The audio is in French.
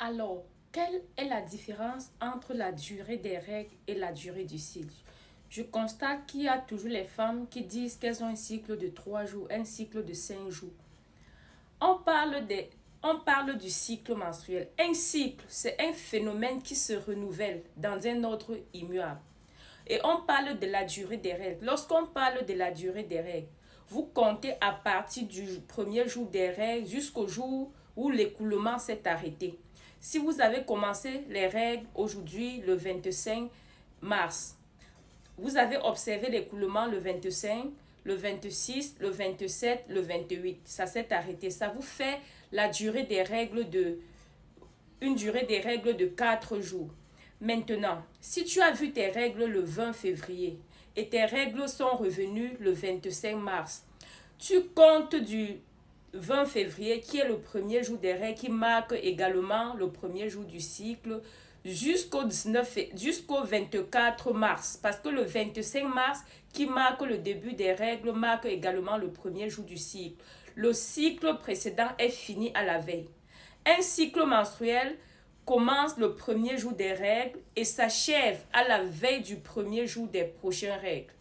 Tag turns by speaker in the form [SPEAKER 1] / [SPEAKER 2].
[SPEAKER 1] Alors, quelle est la différence entre la durée des règles et la durée du cycle? Je constate qu'il y a toujours les femmes qui disent qu'elles ont un cycle de 3 jours, un cycle de 5 jours. On parle, on parle du cycle menstruel. Un cycle, c'est un phénomène qui se renouvelle dans un ordre immuable. Et on parle de la durée des règles. Lorsqu'on parle de la durée des règles, vous comptez à partir du premier jour des règles jusqu'au jour où l'écoulement s'est arrêté. Si vous avez commencé les règles aujourd'hui, le 25 mars, vous avez observé l'écoulement le 25, le 26, le 27, le 28. Ça s'est arrêté. Ça vous fait la durée des règles une durée des règles de 4 jours. Maintenant, si tu as vu tes règles le 20 février et tes règles sont revenues le 25 mars, tu comptes du 20 février, qui est le premier jour des règles, qui marque également le premier jour du cycle, jusqu'au 24 mars. Parce que le 25 mars, qui marque le début des règles, marque également le premier jour du cycle. Le cycle précédent est fini à la veille. Un cycle menstruel commence le premier jour des règles et s'achève à la veille du premier jour des prochaines règles.